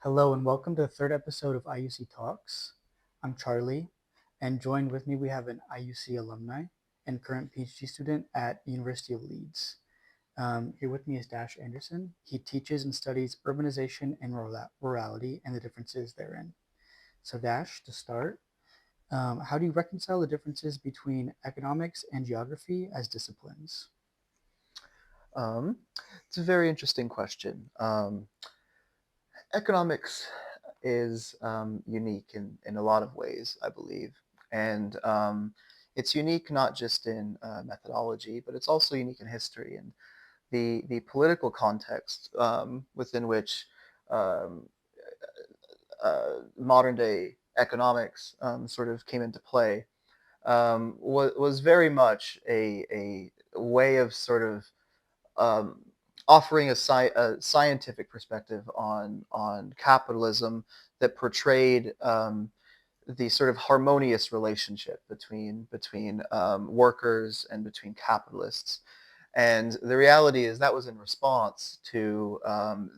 Hello and welcome to the third episode of IUC Talks. I'm Charlie, and joined with me we have an IUC alumni and current PhD student at University of Leeds. Here with me is Dash Anderson. He teaches and studies urbanization and rurality and the differences therein. So Dash, to start, how do you reconcile the differences between economics and geography as disciplines? Um, it's a very interesting question. Economics is unique in a lot of ways, I believe. And it's unique not just in methodology, but it's also unique in history and the political context within which um, modern day economics sort of came into play was very much a way of sort of um, offering a scientific perspective on capitalism that portrayed the sort of harmonious relationship between workers and between capitalists. And the reality is that was in response to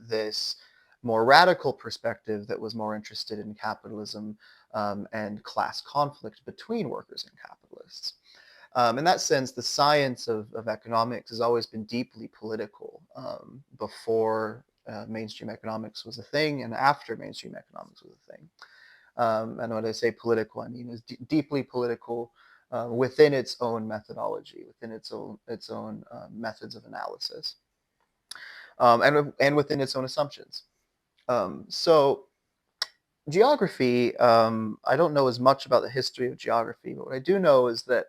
this more radical perspective that was more interested in capitalism and class conflict between workers and capitalists. In that sense, the science of economics has always been deeply political before mainstream economics was a thing and after mainstream economics was a thing. And when I say political, I mean it's deeply political within its own methodology, within its own methods of analysis, and within its own assumptions. So geography, I don't know as much about the history of geography, but what I do know is that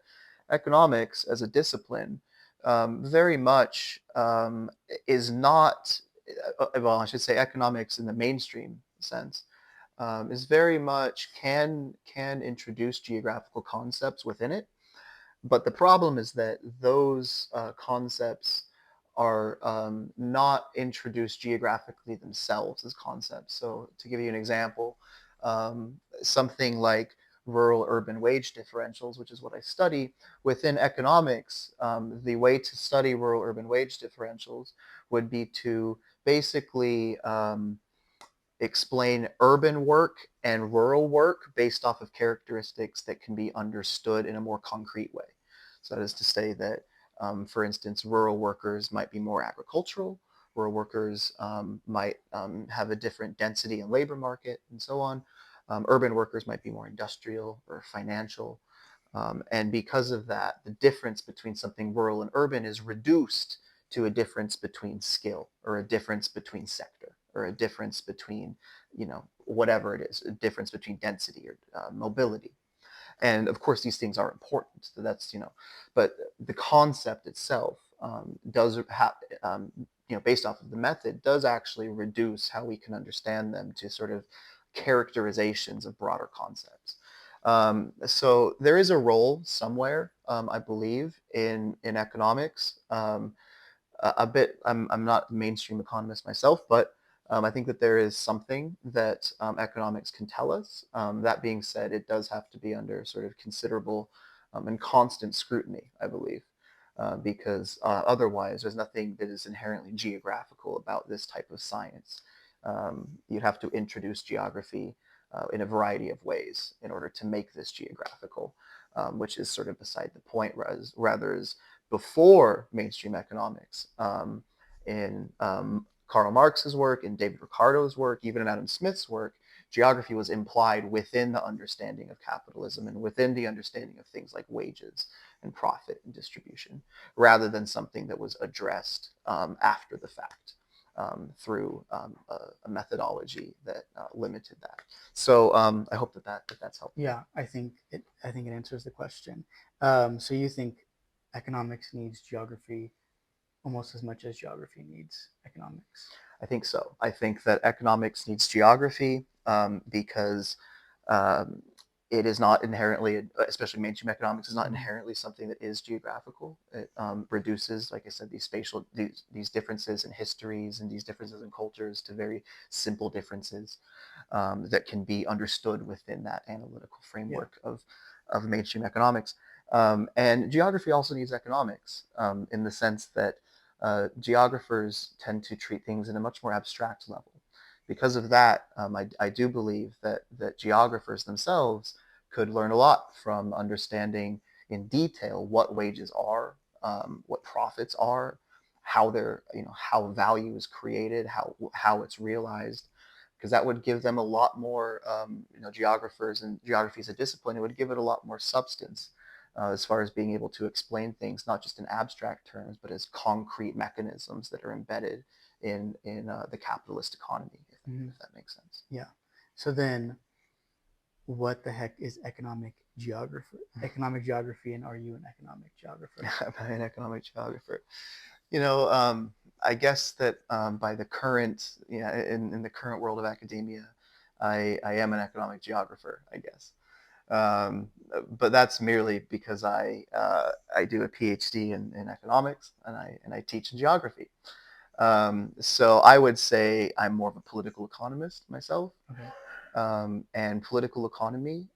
economics as a discipline very much is not, well, I should say economics in the mainstream sense, is very much can introduce geographical concepts within it, but the problem is that those concepts are not introduced geographically themselves as concepts. So, to give you an example, something like rural urban wage differentials, which is what I study within economics, the way to study rural urban wage differentials would be to basically explain urban work and rural work based off of characteristics that can be understood in a more concrete way. So that is to say that, for instance, rural workers might be more agricultural, rural workers might have a different density in labor market, and so on. Urban workers might be more industrial or financial. And because of that, the difference between something rural and urban is reduced to a difference between skill or a difference between sector or a difference between, whatever it is, a difference between density or mobility. And of course, these things are important. So but the concept itself does have, based off of the method, does actually reduce how we can understand them to sort of characterizations of broader concepts. So there is a role somewhere, I believe, in economics. A bit. I'm not a mainstream economist myself, but I think that there is something that economics can tell us. That being said, it does have to be under sort of considerable and constant scrutiny, I believe, because otherwise there's nothing that is inherently geographical about this type of science. You'd have to introduce geography in a variety of ways in order to make this geographical, which is sort of beside the point, rather is before mainstream economics. In Karl Marx's work, in David Ricardo's work, even in Adam Smith's work, geography was implied within the understanding of capitalism and within the understanding of things like wages and profit and distribution, rather than something that was addressed after the fact through a methodology that limited that. So I hope that's helpful. Yeah, I think it answers the question. So you think economics needs geography almost as much as geography needs economics. I think so. I think that economics needs geography because um, it is not inherently, especially mainstream economics, is not Mhm. inherently something that is geographical. It reduces, like I said, these differences in histories and these differences in cultures to very simple differences that can be understood within that analytical Yeah. framework of mainstream economics. And geography also needs economics in the sense that geographers tend to treat things in a much more abstract level. Because of that, I do believe that geographers themselves could learn a lot from understanding in detail what wages are, what profits are, how they're, how value is created, how it's realized, because that would give them a lot more, geographers and geography as a discipline. It would give it a lot more substance as far as being able to explain things not just in abstract terms, but as concrete mechanisms that are embedded in the capitalist economy, Mhm. if that makes sense. Yeah. So then, what the heck is economic geography, and are you an economic geographer? I'm an economic geographer. I guess that by the current, in the current world of academia, I am an economic geographer, I guess. Um, but that's merely because I do a PhD in economics and I teach in geography. So I would say I'm more of a political economist myself. Okay. And political economy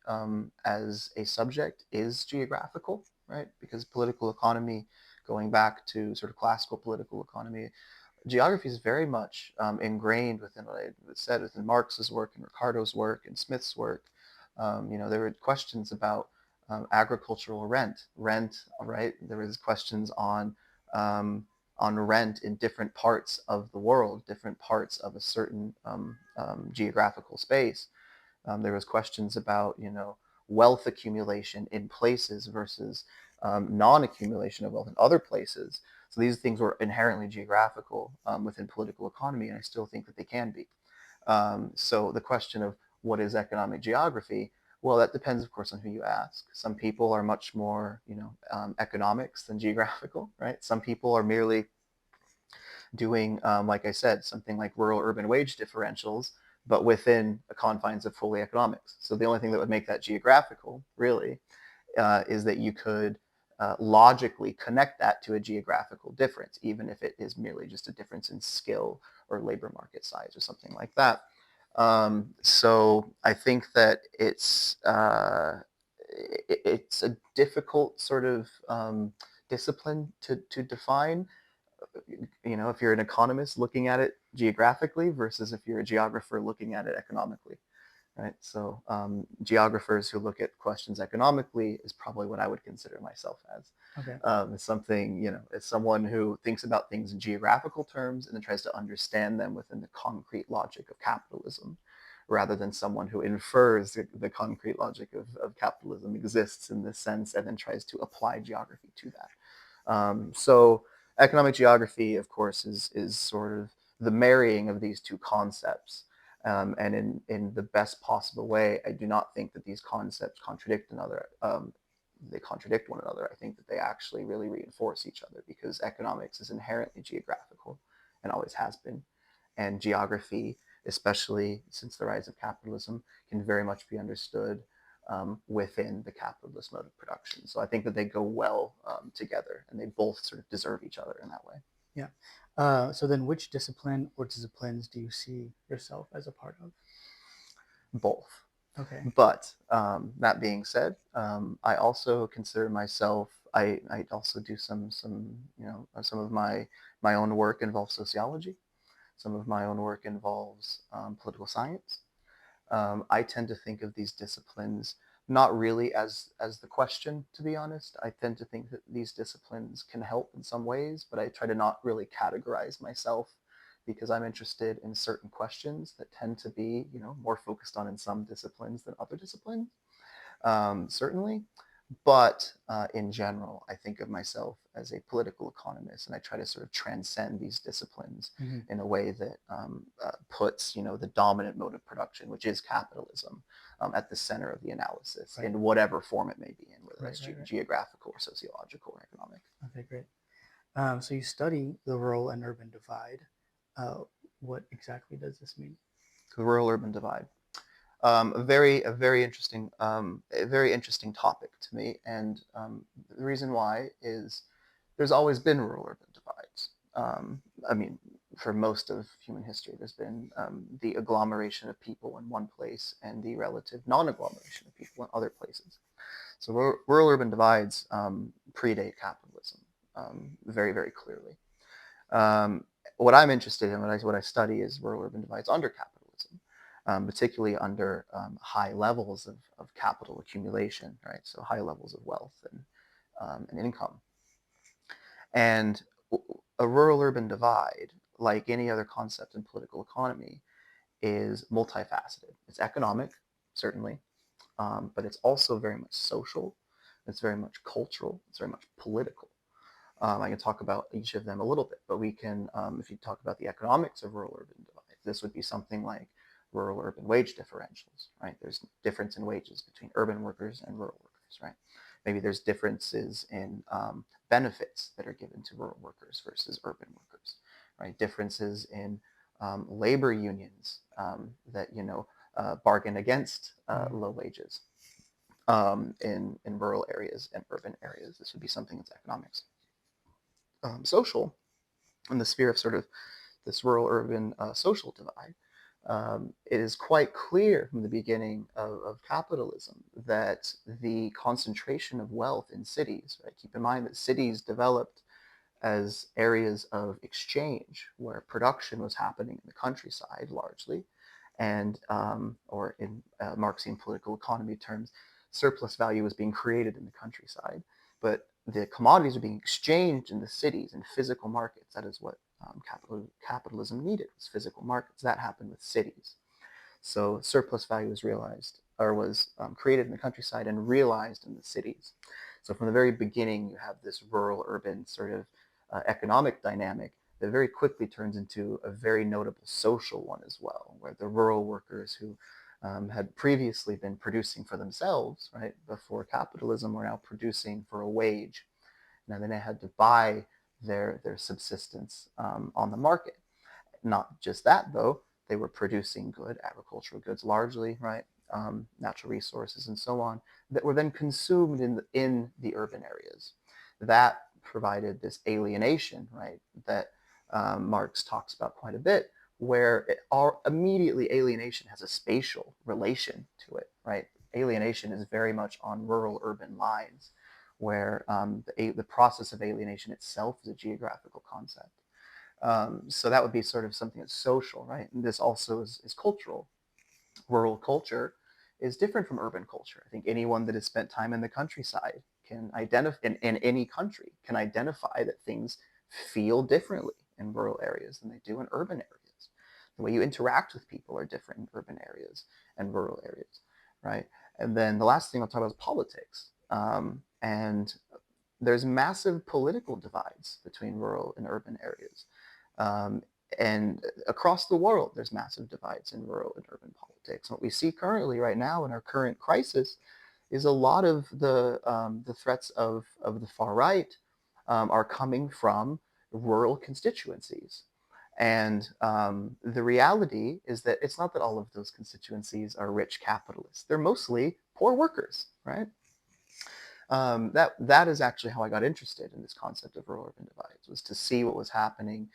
as a subject is geographical, right? Because political economy, going back to sort of classical political economy, geography is very much ingrained within what I said, within Marx's work and Ricardo's work and Smith's work. There were questions about agricultural rent, right? There was questions um, on rent in different parts of the world, different parts of a certain geographical space. There was questions about, wealth accumulation in places versus non-accumulation of wealth in other places. So these things were inherently geographical within political economy, and I still think that they can be. So the question of what is economic geography? Well, that depends, of course, on who you ask. Some people are much more, economics than geographical, right? Some people are merely doing, like I said, something like rural-urban wage differentials, but within the confines of fully economics. So the only thing that would make that geographical, really, is that you could logically connect that to a geographical difference, even if it is merely just a difference in skill or labor market size or something like that. So I think that it's a difficult sort of discipline to define. If you're an economist looking at it geographically versus if you're a geographer looking at it economically, right? So geographers who look at questions economically is probably what I would consider myself as. Okay. It's something, as someone who thinks about things in geographical terms and then tries to understand them within the concrete logic of capitalism, rather than someone who infers the concrete logic of capitalism exists in this sense and then tries to apply geography to that. So economic geography, of course, is sort of the marrying of these two concepts. And in the best possible way. I do not think that these concepts contradict another. They contradict one another. I think that they actually really reinforce each other because economics is inherently geographical and always has been. And geography, especially since the rise of capitalism, can very much be understood within the capitalist mode of production. So I think that they go well together and they both sort of deserve each other in that way. Yeah. So then, which discipline or disciplines do you see yourself as a part of? Both. Okay. But that being said, I also consider myself. I also do some of my own work involves sociology. Some of my own work involves political science. I tend to think of these disciplines not really as the question, to be honest. I tend to think that these disciplines can help in some ways, but I try to not really categorize myself because I'm interested in certain questions that tend to be, more focused on in some disciplines than other disciplines, certainly. But in general, I think of myself as a political economist, and I try to sort of transcend these disciplines Mm-hmm. in a way that puts, the dominant mode of production, which is capitalism, at the center of the analysis Right. in whatever form it may be in, whether that's Right. geographical or sociological or economic. Okay, great. So you study the rural and urban divide. Uh, what exactly does this mean? The rural-urban divide. A very interesting topic to me, and the reason why is there's always been rural-urban divides. I mean, for most of human history, there's been the agglomeration of people in one place and the relative non-agglomeration of people in other places. So rural-urban divides predate capitalism very, very clearly. Um, what I'm interested in, what I study, is rural-urban divides under capitalism. particularly under high levels of capital accumulation, right? So high levels of wealth and income. And a rural-urban divide, like any other concept in political economy, is multifaceted. It's economic, certainly, but it's also very much social. It's very much cultural. It's very much political. I can talk about each of them a little bit, but we can, if you talk about the economics of rural-urban divide, this would be something like rural-urban wage differentials, right? There's difference in wages between urban workers and rural workers, right? Maybe there's differences in benefits that are given to rural workers versus urban workers, right? Differences in labor unions that, bargain against low wages in rural areas and urban areas. This would be something that's economics. Social, in the sphere of sort of this rural-urban social divide, it is quite clear from the beginning of capitalism that the concentration of wealth in cities, right? Keep in mind that cities developed as areas of exchange where production was happening in the countryside largely, and or in Marxian political economy terms, surplus value was being created in the countryside, but the commodities are being exchanged in the cities in physical markets. That is what capitalism needed, was physical markets. That happened with cities. So surplus value was realized, or was created in the countryside and realized in the cities. So from the very beginning, you have this rural-urban sort of economic dynamic that very quickly turns into a very notable social one as well, where the rural workers who had previously been producing for themselves, right, before capitalism, were now producing for a wage. Now then they had to buy their subsistence on the market. Not just that, though, they were producing good agricultural goods largely, right? Natural resources and so on, that were then consumed in the urban areas. That provided this alienation, right, that Marx talks about quite a bit, where immediately alienation has a spatial relation to it, right? Alienation is very much on rural-urban lines, where the process of alienation itself is a geographical concept. So that would be sort of something that's social, right? And this also is cultural. Rural culture is different from urban culture. I think anyone that has spent time in the countryside can identify, in any country, can identify that things feel differently in rural areas than they do in urban areas. The way you interact with people are different in urban areas and rural areas, right? And then the last thing I'll talk about is politics. And there's massive political divides between rural and urban areas. Um, and across the world, there's massive divides in rural and urban politics. What we see currently, right now, in our current crisis, is a lot of the threats of the far right are coming from rural constituencies. And the reality is that it's not that all of those constituencies are rich capitalists. They're mostly poor workers, right? That is actually how I got interested in this concept of rural-urban divides, was to see what was happening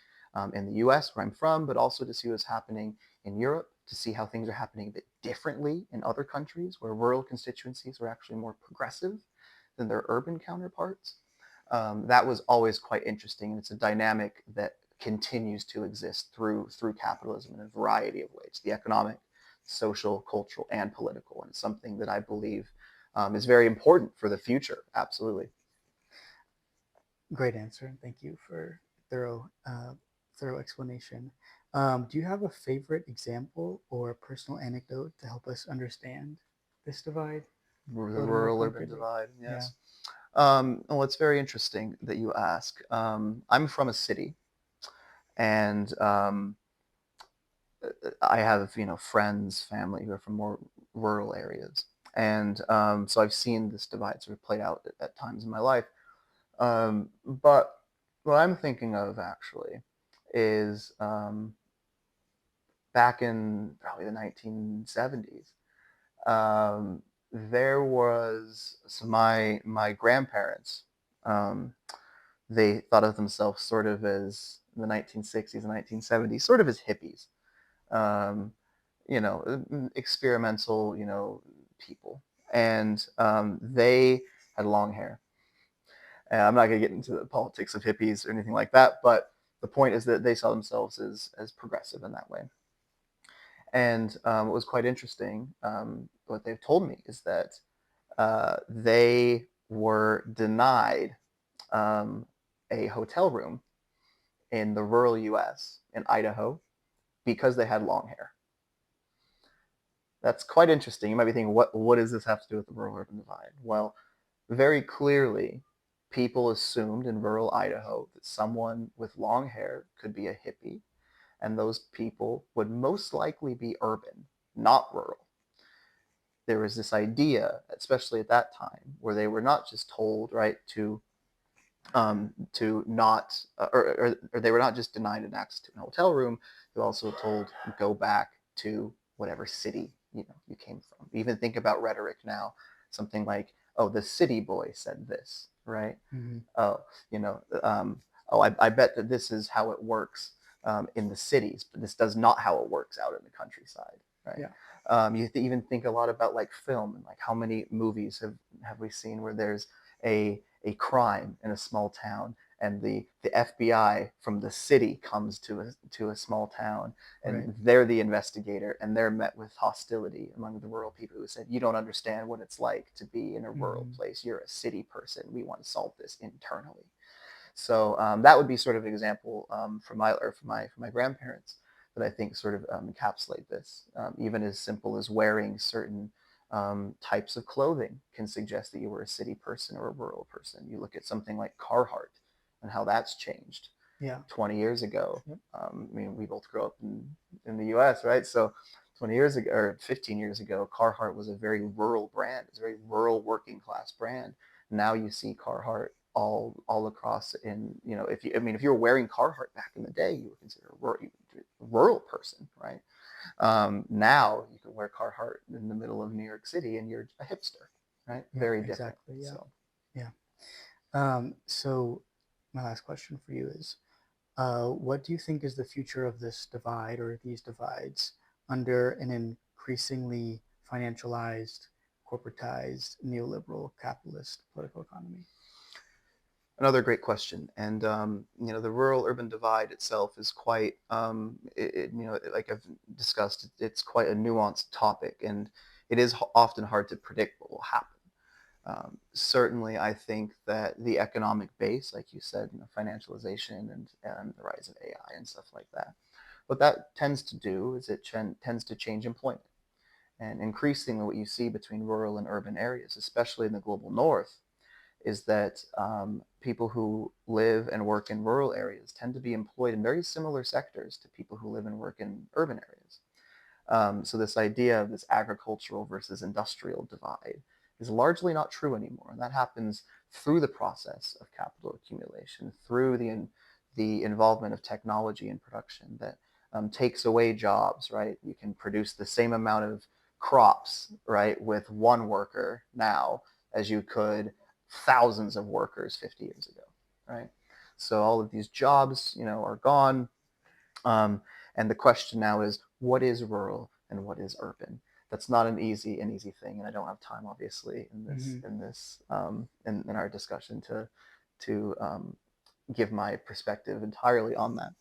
in the U.S., where I'm from, but also to see what was happening in Europe, to see how things are happening a bit differently in other countries where rural constituencies are actually more progressive than their urban counterparts. That was always quite interesting, and it's a dynamic that continues to exist through capitalism in a variety of ways: the economic, social, cultural, and political. And it's something that I believe is very important for the future. Absolutely. Great answer. Thank you for thorough thorough explanation. Do you have a favorite example or personal anecdote to help us understand this divide The a little more rural-urban concretely? divide, Yeah. yes. Well, it's very interesting that you ask. I'm from a city, and I have friends, family who are from more rural areas, and so I've seen this divide sort of played out at times in my life. But what I'm thinking of actually is back in probably the 1970s. There was so my grandparents. Um, they thought of themselves sort of as in the 1960s and 1970s, sort of as hippies. Um, experimental, people, and they had long hair. And I'm not going to get into the politics of hippies or anything like that, but the point is that they saw themselves as progressive in that way. And what was quite interesting, what they've told me is that they were denied um, a hotel room in the rural US in Idaho because they had long hair. That's quite interesting. You might be thinking, what does this have to do with the rural urban divide? Well, very clearly, people assumed in rural Idaho that someone with long hair could be a hippie, and those people would most likely be urban, not rural. There was this idea, especially at that time, where they were not just told, right, to not, or they were not just denied an access to an hotel room. They were also told go back to whatever city you came from. Even think about rhetoric now, something like, "Oh, the city boy said this," right? Mm-hmm. Oh, you know, oh, I bet that this is how it works in the cities, but this does not how it works out in the countryside, right? Yeah. You even think a lot about like film and like how many movies have we seen where there's a crime in a small town and the FBI from the city comes to a small town Right. and they're the investigator and they're met with hostility among the rural people who said, you don't understand what it's like to be in a rural Mm-hmm. place. You're a city person. We want to solve this internally. So that would be sort of an example for my grandparents that I think sort of encapsulate this. Even as simple as wearing certain types of clothing can suggest that you were a city person or a rural person. You look at something like Carhartt and how that's changed Yeah. 20 years ago. Yep. I mean, we both grew up in the U.S., right? So 20 years ago or 15 years ago, Carhartt was a very rural brand. It's a very rural working class brand. Now you see Carhartt all across if you were wearing Carhartt back in the day, you were considered a rural person, right? Now you can wear Carhartt in the middle of New York City and you're a hipster, right? Yeah. Very different. Exactly. Yeah. So Yeah. So my last question for you is, what do you think is the future of this divide or these divides under an increasingly financialized, corporatized, neoliberal, capitalist political economy? another great question, and the rural-urban divide itself is quite, like I've discussed, it's quite a nuanced topic, and it is often hard to predict what will happen. Certainly, I think that the economic base, like you said, financialization and the rise of AI and stuff like that, what that tends to do is it tends to change employment. And increasingly, what you see between rural and urban areas, especially in the global north, is that people who live and work in rural areas tend to be employed in very similar sectors to people who live and work in urban areas. So this idea of this agricultural versus industrial divide is largely not true anymore. And that happens through the process of capital accumulation, through the involvement of technology in production that takes away jobs, right? You can produce the same amount of crops, right, with one worker now as you could thousands of workers 50 years ago, right? So all of these jobs, are gone. Um, and the question now is, what is rural and what is urban? That's not an easy thing, and I don't have time, obviously, Mm-hmm. in our discussion to give my perspective entirely on that.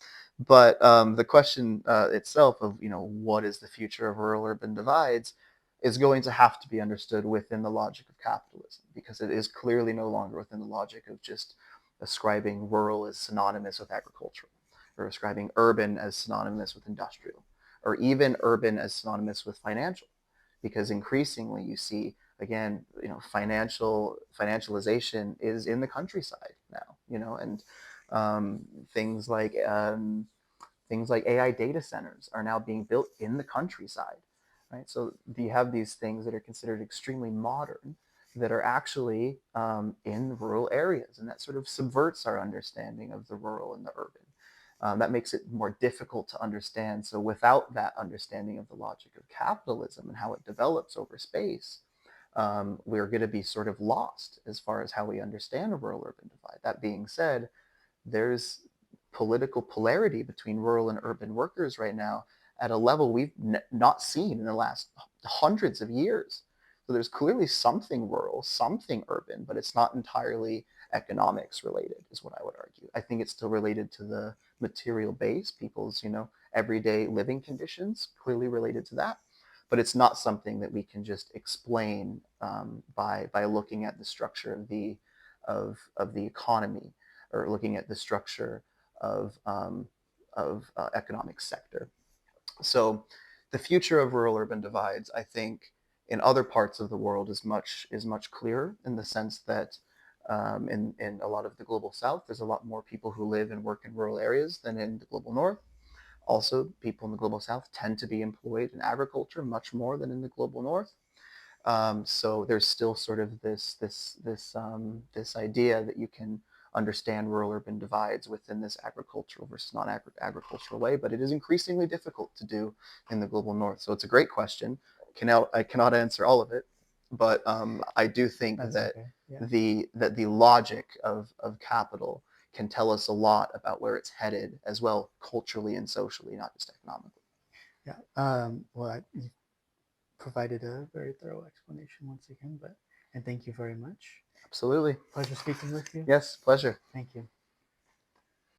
But the question itself of what is the future of rural-urban divides is going to have to be understood within the logic of capitalism, because it is clearly no longer within the logic of just ascribing rural as synonymous with agricultural, or ascribing urban as synonymous with industrial, or even urban as synonymous with financial, because increasingly you see again, financialization is in the countryside now, and um, things like um, things like AI data centers are now being built in the countryside, right? So you have these things that are considered extremely modern that are actually in rural areas, and that sort of subverts our understanding of the rural and the urban. That makes it more difficult to understand. So without that understanding of the logic of capitalism and how it develops over space, we're going to be sort of lost as far as how we understand a rural-urban divide. That being said, there's political polarity between rural and urban workers right now at a level we've not seen in the last hundreds of years. So there's clearly something rural, something urban, but it's not entirely economics related, is what I would argue. I think it's still related to the material base, people's, everyday living conditions, clearly related to that. But it's not something that we can just explain by looking at the structure of the economy, or looking at the structure of economic sector. So the future of rural urban divides, I think, in other parts of the world is much clearer, in the sense that in a lot of the global south, there's a lot more people who live and work in rural areas than in the global north. Also, people in the global south tend to be employed in agriculture much more than in the global north. So there's still sort of this idea that you can understand rural urban divides within this agricultural versus non-agricultural way, but it is increasingly difficult to do in the global north. So it's a great question. I cannot answer all of it, but I do think That's that okay. Yeah. the logic of capital can tell us a lot about where it's headed as well, culturally and socially, not just economically. Yeah. Well, you provided a very thorough explanation once again, and thank you very much. Absolutely. Pleasure speaking with you. Yes, pleasure. Thank you.